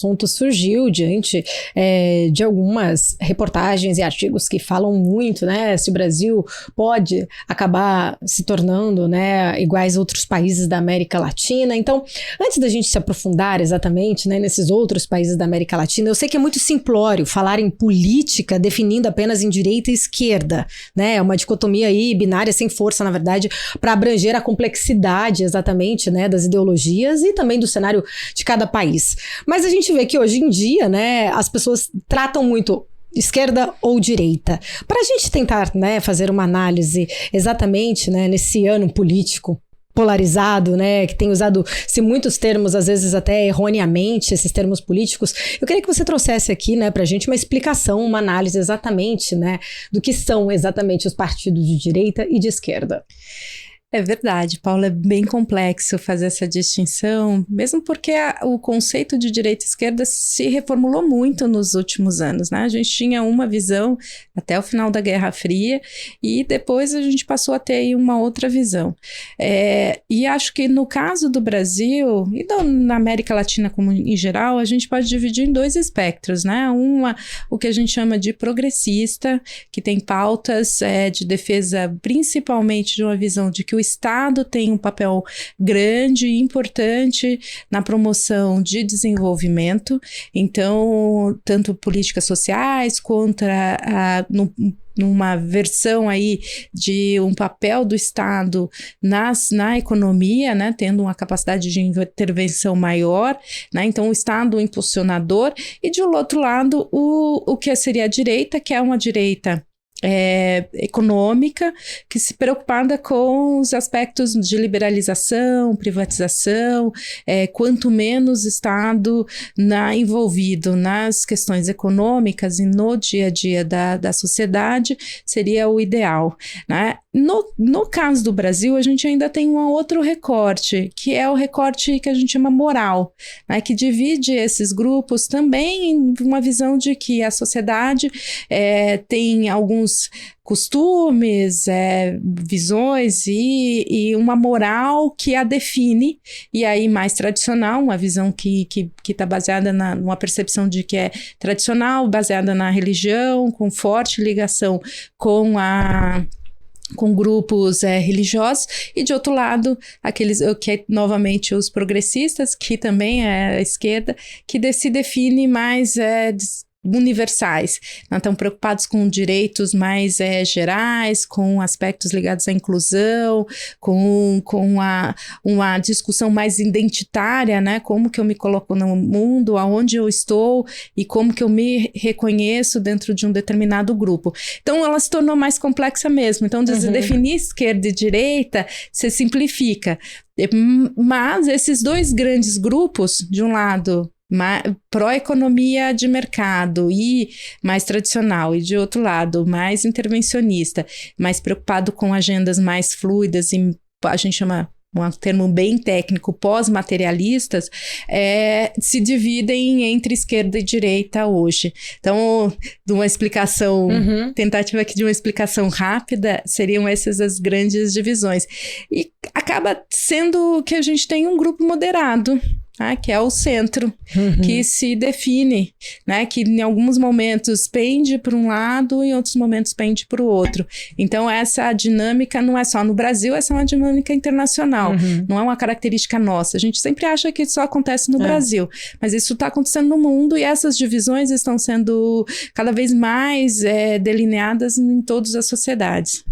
assunto surgiu diante de algumas reportagens e artigos que falam muito, né, se o Brasil pode acabar se tornando, né, iguais a outros países da América Latina. Então, antes da gente se aprofundar exatamente, né, nesses outros países da América Latina, eu sei que é muito simplório falar em política definindo apenas em direita e esquerda, né, é uma dicotomia aí binária sem força, na verdade, para abranger a complexidade exatamente, né, das ideologias e também do cenário de cada país. Mas a gente vê que hoje em dia, né, as pessoas tratam muito esquerda ou direita. Para a gente tentar, né, fazer uma análise exatamente, né, nesse ano político polarizado, né, que tem usado-se muitos termos, às vezes até erroneamente, esses termos políticos, eu queria que você trouxesse aqui, né, para a gente uma explicação, uma análise exatamente, né, do que são exatamente os partidos de direita e de esquerda. É verdade, Paula, é bem complexo fazer essa distinção, mesmo porque o conceito de direita e esquerda se reformulou muito nos últimos anos, né? A gente tinha uma visão até o final da Guerra Fria e depois a gente passou a ter aí uma outra visão. E acho que no caso do Brasil e na América Latina como em geral, a gente pode dividir em dois espectros, né? O que a gente chama de progressista, que tem pautas de defesa principalmente de uma visão de que o Estado tem um papel grande e importante na promoção de desenvolvimento, então, tanto políticas sociais contra numa versão aí de um papel do Estado na economia, né, tendo uma capacidade de intervenção maior, né, então o Estado impulsionador, e de outro lado o que seria a direita, que é uma direita econômica, que se preocupada com os aspectos de liberalização, privatização, quanto menos Estado envolvido nas questões econômicas e no dia a dia da sociedade, seria o ideal, né? No caso do Brasil, a gente ainda tem um outro recorte, que é o recorte que a gente chama moral, né, que divide esses grupos também em uma visão de que a sociedade tem alguns costumes, visões e uma moral que a define, e aí mais tradicional, uma visão que está baseada numa percepção de que é tradicional, baseada na religião, com forte ligação com grupos religiosos, e de outro lado, aqueles que novamente os progressistas, que também é a esquerda, que se define mais universais, não estão preocupados com direitos mais gerais, com aspectos ligados à inclusão, com uma discussão mais identitária, né? Como que eu me coloco no mundo, aonde eu estou e como que eu me reconheço dentro de um determinado grupo. Então, ela se tornou mais complexa mesmo. Então, definir esquerda e direita se simplifica. Mas esses dois grandes grupos, de um lado, pró-economia de mercado e mais tradicional, e de outro lado, mais intervencionista, mais preocupado com agendas mais fluidas e a gente chama um termo bem técnico, pós-materialistas, se dividem entre esquerda e direita hoje. Então, de uma explicação, tentativa aqui de uma explicação rápida, seriam essas as grandes divisões. E acaba sendo que a gente tem um grupo moderado, que é o centro, que se define, né, que em alguns momentos pende para um lado e em outros momentos pende para o outro. Então, essa dinâmica não é só no Brasil, essa é uma dinâmica internacional, não é uma característica nossa. A gente sempre acha que só acontece no Brasil, mas isso está acontecendo no mundo e essas divisões estão sendo cada vez mais delineadas em todas as sociedades.